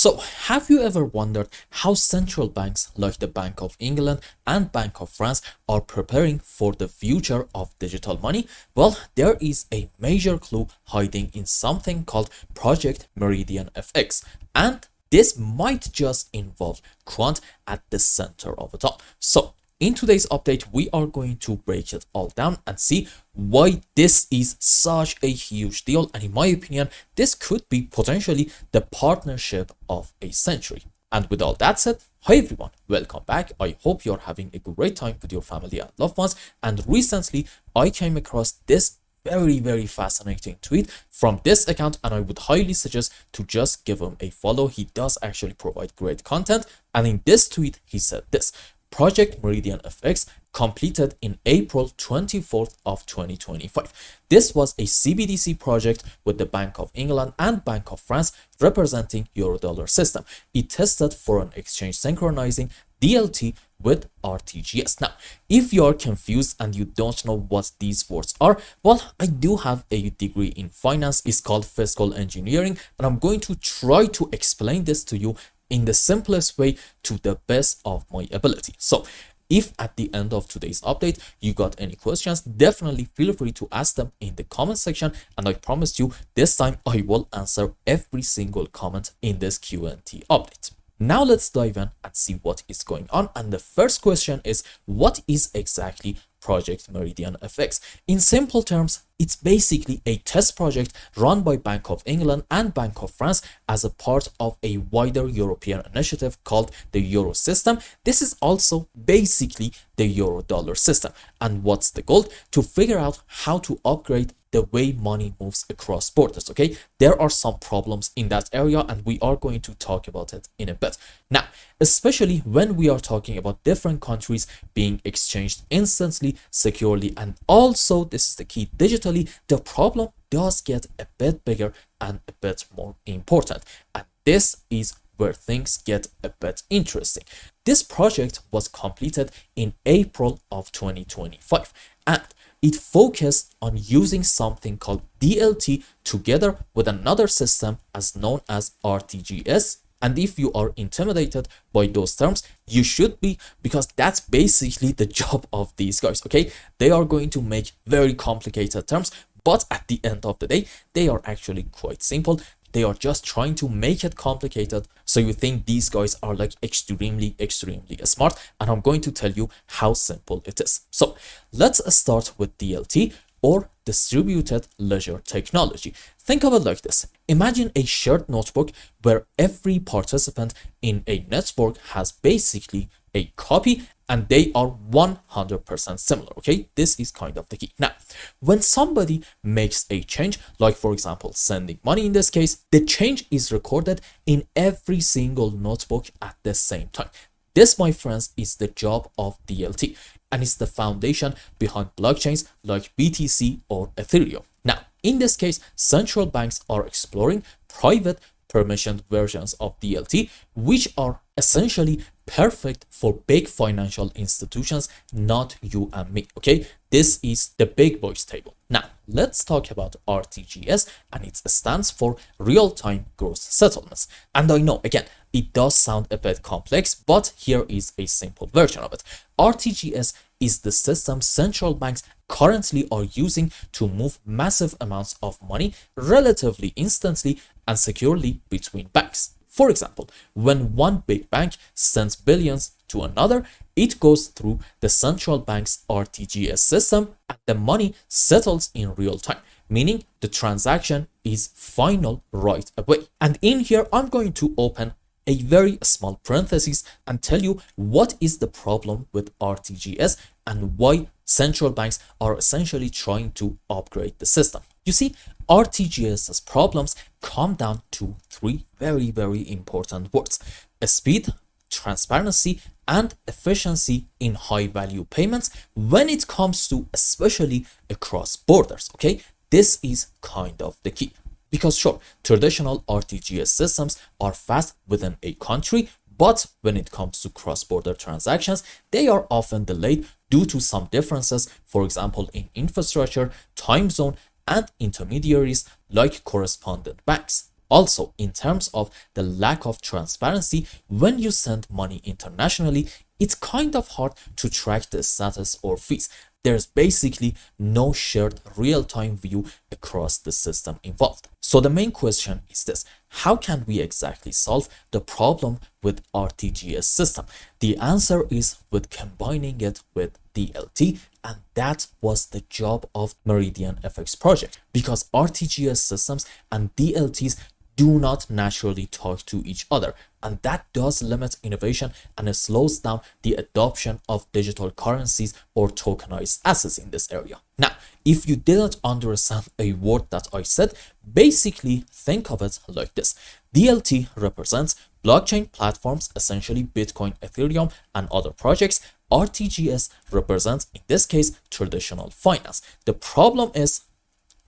So, have you ever wondered how central banks like the Bank of England and Bank of France are preparing for the future of digital money? Well, there is a major clue hiding in something called Project Meridian FX, and this might just involve quant at the center of it all. So, in today's update, we are going to break it all down and see why this is such a huge deal. And in my opinion, this could be potentially the partnership of a century. And with all that said, hi everyone, welcome back. I hope you're having a great time with your family and loved ones. And recently, I came across this very fascinating tweet from this account, and I would highly suggest to just give him a follow. He does actually provide great content. And in this tweet, he said this: Project Meridian FX completed in April 24th of 2025. This was a CBDC project with the Bank of England and Bank of France representing Eurodollar system. It tested for an exchange synchronizing DLT with RTGS. Now, if you are confused and you don't know what these words are, well, I do have a degree in finance. It's called fiscal engineering, and I'm going to try to explain this to you in the simplest way to the best of my ability. So if at the end of today's update you got any questions, definitely feel free to ask them in the comment section, and I promise you this time I will answer every single comment in this QNT update. Now let's dive in and see what is going on. And the first question is, what is exactly Project Meridian FX? In simple terms, it's basically a test project run by Bank of England and Bank of France as a part of a wider European initiative called the Euro system. This is also basically the Eurodollar system. And what's the goal? To figure out how to upgrade the way money moves across borders. Okay, there are some problems in that area, and we are going to talk about it in a bit. Now, especially when we are talking about different countries being exchanged instantly, securely, and also, this is the key, digitally, the problem does get a bit bigger and a bit more important. And this is where things get a bit interesting. This project was completed in April of 2025, and it focused on using something called DLT together with another system as known as RTGS. And if you are intimidated by those terms, you should be, because that's basically the job of these guys, okay? They are going to make very complicated terms, but at the end of the day, they are actually quite simple. They are just trying to make it complicated, so you think these guys are like extremely smart, and I'm going to tell you how simple it is. So let's start with DLT, or distributed ledger technology. Think of it like this. Imagine a shared notebook where every participant in a network has basically a copy, and they are 100% similar. Okay, this is kind of the key. Now, when somebody makes a change, like for example sending money in this case, the change is recorded in every single notebook at the same time. This, my friends, is the job of DLT, and it's the foundation behind blockchains like BTC or Ethereum. Now, in this case, central banks are exploring private permissioned versions of DLT, which are essentially perfect for big financial institutions, not you and me. Okay, this is the big boys table. Now let's talk about RTGS, and it stands for real-time gross settlements. And I know, again, it does sound a bit complex, but here is a simple version of it. RTGS is the system central banks currently are using to move massive amounts of money relatively instantly and securely between banks. For example, when one big bank sends billions to another, it goes through the central bank's RTGS system, and the money settles in real time, meaning the transaction is final right away. And in here, I'm going to open a very small parenthesis and tell you what is the problem with RTGS and why central banks are essentially trying to upgrade the system. You see, RTGS's problems come down to three very important words: speed, transparency, and efficiency in high value payments when it comes to especially across borders. Okay, this is kind of the key. Because sure, traditional RTGS systems are fast within a country, but when it comes to cross-border transactions, they are often delayed due to some differences, for example, in infrastructure, time zone, and intermediaries like correspondent banks. Also, in terms of the lack of transparency, when you send money internationally, it's kind of hard to track the status or fees. There's basically no shared real-time view across the system involved. So the main question is this: how can we exactly solve the problem with RTGS system? The answer is with combining it with DLT, and that was the job of Meridian FX project, because RTGS systems and DLTs do not naturally talk to each other, and that does limit innovation and it slows down the adoption of digital currencies or tokenized assets in this area. Now, if you didn't understand a word that I said, basically think of it like this: DLT represents blockchain platforms, essentially Bitcoin, Ethereum, and other projects. RTGS represents, in this case, traditional finance. The problem is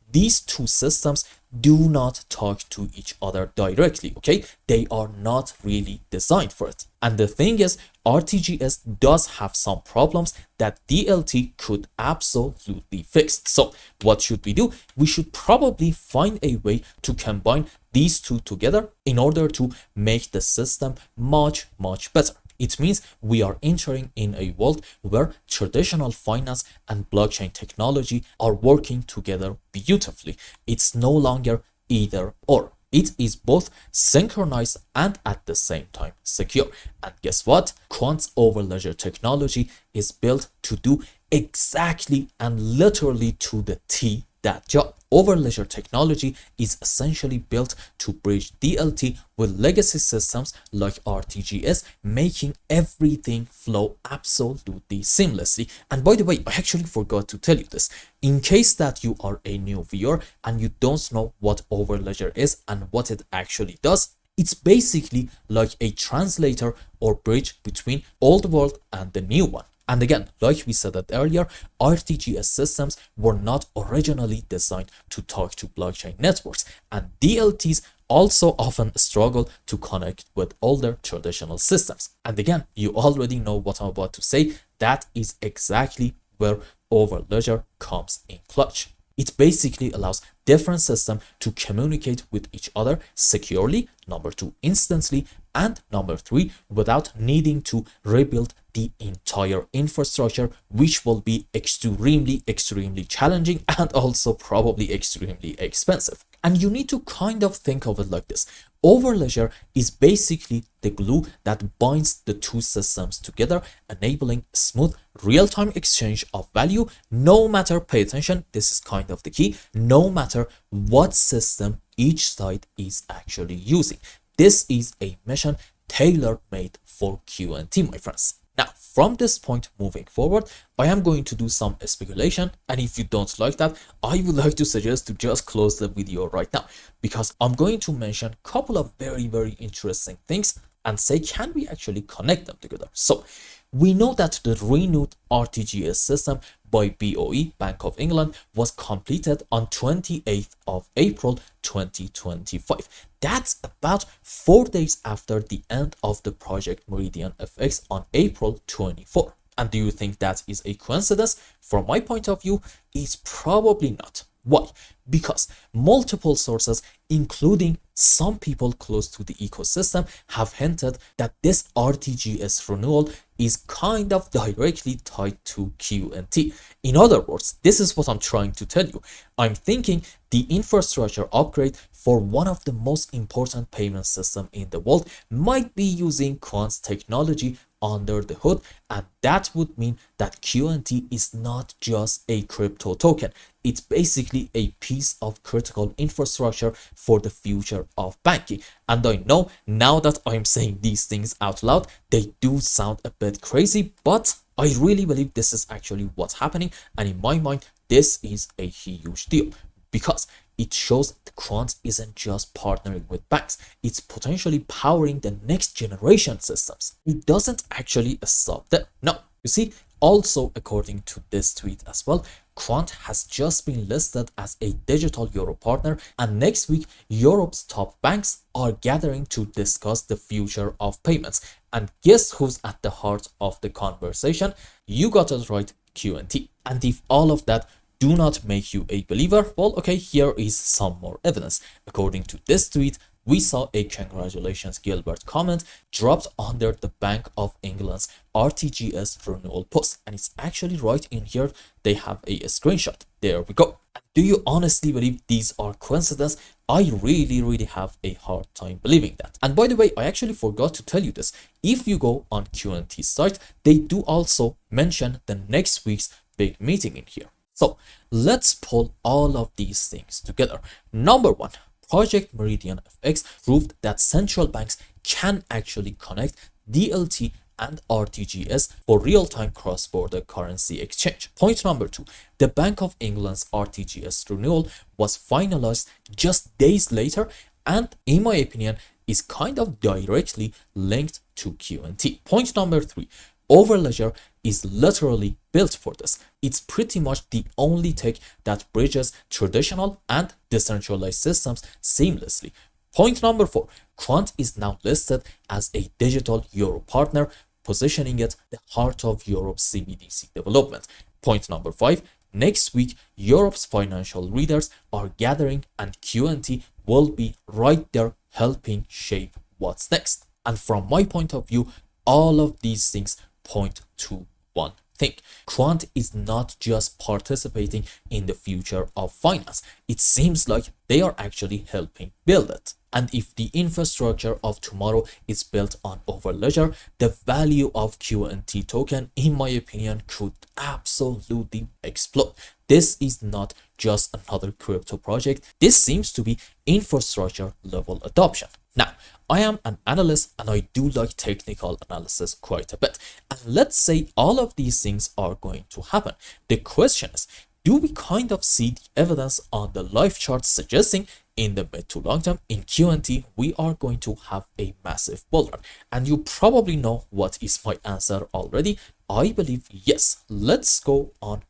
these two systems do not talk to each other directly, okay? They are not really designed for it. And the thing is, RTGS does have some problems that DLT could absolutely fix. So what should we do? We should probably find a way to combine these two together in order to make the system much better. It means we are entering in a world where traditional finance and blockchain technology are working together beautifully. It's no longer either or. It is both synchronized and at the same time secure. And guess what? Quant Overledger technology is built to do exactly and literally to the T that job. Overledger technology is essentially built to bridge DLT with legacy systems like RTGS, making everything flow absolutely seamlessly. And by the way, I actually forgot to tell you this. In case that you are a new viewer and you don't know what Overledger is and what it actually does, it's basically like a translator or bridge between old world and the new one. And again, like we said that earlier, RTGS systems were not originally designed to talk to blockchain networks, and DLTs also often struggle to connect with older traditional systems. And again, you already know what I'm about to say. That is exactly where Overledger comes in clutch. It basically allows different systems to communicate with each other securely, number two, instantly, and number three, without needing to rebuild the entire infrastructure, which will be extremely challenging and also probably extremely expensive. And you need to kind of think of it like this: Overledger is basically the glue that binds the two systems together, enabling smooth real-time exchange of value, no matter, pay attention, this is kind of the key, no matter what system each side is actually using. This is a mission tailor-made for QNT, my friends. Now, from this point moving forward, I am going to do some speculation, and if you don't like that, I would like to suggest to just close the video right now, because I'm going to mention a couple of very interesting things and say, can we actually connect them together? So we know that the renewed RTGS system by BOE, Bank of England, was completed on 28th of April 2025. That's about 4 days after the end of the Project Meridian FX on April 24. And do you think that is a coincidence? From my point of view, it's probably not. Why? Because multiple sources, including some people close to the ecosystem, have hinted that this RTGS renewal is kind of directly tied to QNT. In other words, this is what I'm trying to tell you. I'm thinking the infrastructure upgrade for one of the most important payment systems in the world might be using Quant technology under the hood, and that would mean that QNT is not just a crypto token. It's basically a piece of critical infrastructure for the future of banking. And I know now that I'm saying these things out loud, they do sound a bit crazy, but I really believe this is actually what's happening. And in my mind, this is a huge deal, because it shows the Quant isn't just partnering with banks, it's potentially powering the next generation systems. It doesn't actually stop there. No, you see, also according to this tweet as well, Quant has just been listed as a digital euro partner, and next week Europe's top banks are gathering to discuss the future of payments. And guess who's at the heart of the conversation? You got it right, QNT. And if all of that do not make you a believer, well, okay, here is some more evidence. According to this tweet, we saw a congratulations Gilbert comment dropped under the Bank of England's RTGS renewal post. And it's actually right in here. They have a screenshot. There we go. Do you honestly believe these are coincidences? I really have a hard time believing that. And by the way, I actually forgot to tell you this. If you go on QNT's site, they do also mention the next week's big meeting in here. So let's pull all of these things together. Number one, Project Meridian FX proved that central banks can actually connect DLT and RTGS for real-time cross-border currency exchange. Point number two, the Bank of England's RTGS renewal was finalized just days later and, in my opinion, is kind of directly linked to QNT. Point number three, Overledger is literally built for this. It's pretty much the only tech that bridges traditional and decentralized systems seamlessly. Point number four, Quant is now listed as a digital euro partner, positioning it the heart of Europe's CBDC development. Point number five, next week, Europe's financial leaders are gathering and QNT will be right there helping shape what's next. And from my point of view, all of these things point to one thing. Quant is not just participating in the future of finance. It seems like they are actually helping build it. And if the infrastructure of tomorrow is built on Overledger, the value of QNT token, in my opinion, could absolutely explode. This is not just another crypto project. This seems to be infrastructure level adoption. Now, I am an analyst and I do like technical analysis quite a bit. And let's say all of these things are going to happen. The question is, do we kind of see the evidence on the live chart suggesting in the mid to long term in QNT we are going to have a massive bull run? And you probably know what is my answer already. I believe yes. Let's go on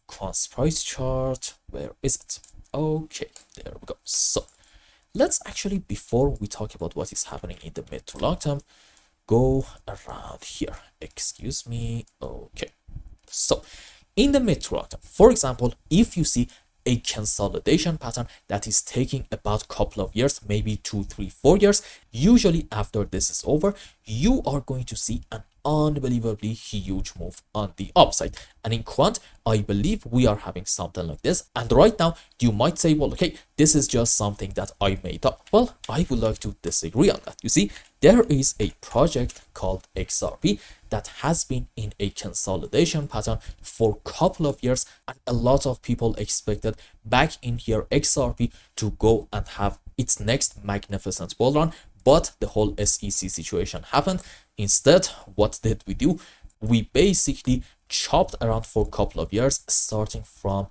Quant's price chart. Where is it? Okay, there we go. So let's actually, before we talk about what is happening in the mid to long term, go around here. Excuse me. Okay, so in the mid to long term, for example, if you see a consolidation pattern that is taking about a couple of years, maybe 2, 3, 4 years, usually after this is over, you are going to see an unbelievably huge move on the upside. And in Quant, I believe we are having something like this. And right now, you might say, well, okay, this is just something that I made up. Well, I would like to disagree on that. You see, there is a project called XRP that has been in a consolidation pattern for a couple of years, and a lot of people expected back in here XRP to go and have its next magnificent bull run, but the whole SEC situation happened. Instead, what did we do? We basically chopped around for a couple of years, starting from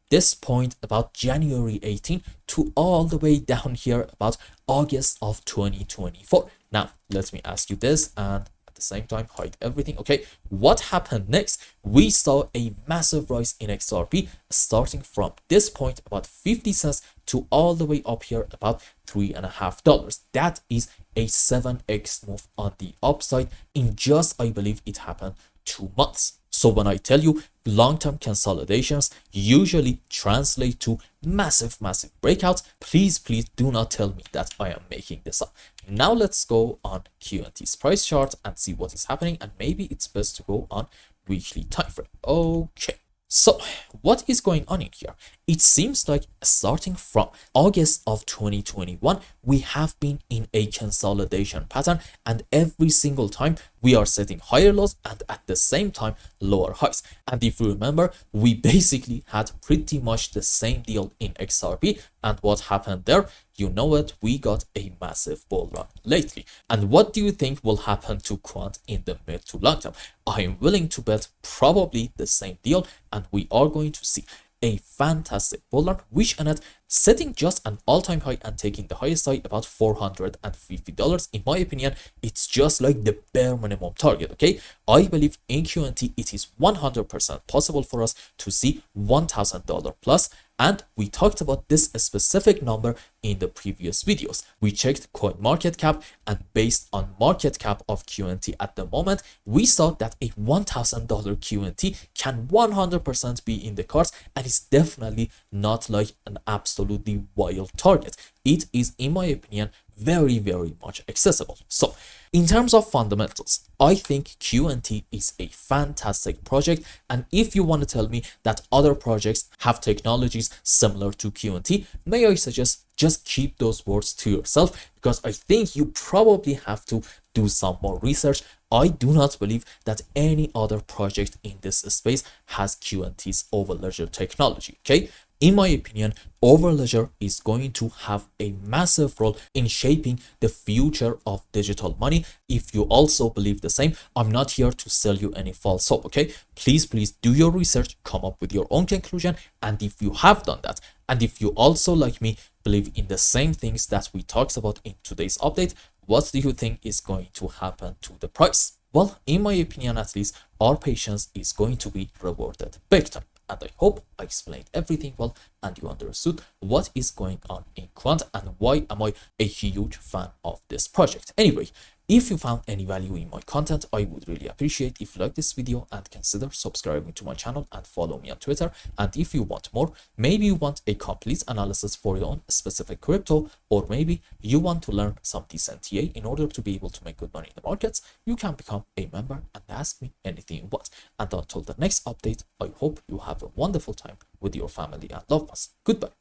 this point about January 18 to all the way down here about August of 2024. Now, let me ask you this and at the same time hide everything. Okay, what happened next? We saw a massive rise in XRP starting from this point about 50 cents to all the way up here about $3.50. That is a 7x move on the upside in just, I believe it happened 2 months. So when I tell you long-term consolidations usually translate to massive breakouts, please do not tell me that I am making this up. Now let's go on QNT's price chart and see what is happening, and maybe it's best to go on weekly time frame. Okay, so what is going on in here? It seems like starting from August of 2021, we have been in a consolidation pattern, and every single time we are setting higher lows and at the same time lower highs. And if you remember, we basically had pretty much the same deal in XRP, and what happened there? You know it, we got a massive bull run lately. And what do you think will happen to Quant in the mid to long term? I am willing to bet probably the same deal, and we are going to see a fantastic bull run, which ended setting just an all-time high and taking the highest high about $450. In my opinion, it's just like the bare minimum target. Okay, I believe in QNT it is 100% possible for us to see $1,000 plus, and we talked about this specific number in the previous videos. We checked CoinMarketCap, and based on market cap of QNT at the moment, we saw that a $1,000 QNT can 100% be in the cards, and it's definitely not like an absolutely wild target. It is, in my opinion, very, very much accessible. So in terms of fundamentals, I think QNT is a fantastic project. And if you want to tell me that other projects have technologies similar to QNT, may I suggest just keep those words to yourself, because I think you probably have to do some more research. I do not believe that any other project in this space has QNT's Overledger technology, okay? In my opinion, Overledger is going to have a massive role in shaping the future of digital money. If you also believe the same, I'm not here to sell you any false hope, okay? Please do your research, come up with your own conclusion. And if you have done that, and if you also, like me, believe in the same things that we talked about in today's update, what do you think is going to happen to the price? Well, in my opinion, at least, our patience is going to be rewarded big time. And I hope I explained everything well and you understood what is going on in Quant and why am I a huge fan of this project. Anyway, if you found any value in my content, I would really appreciate if you like this video and consider subscribing to my channel and follow me on Twitter. And if you want more, maybe you want a complete analysis for your own specific crypto, or maybe you want to learn some decent TA in order to be able to make good money in the markets, you can become a member and ask me anything you want. And until the next update, I hope you have a wonderful time with your family and loved ones. Goodbye.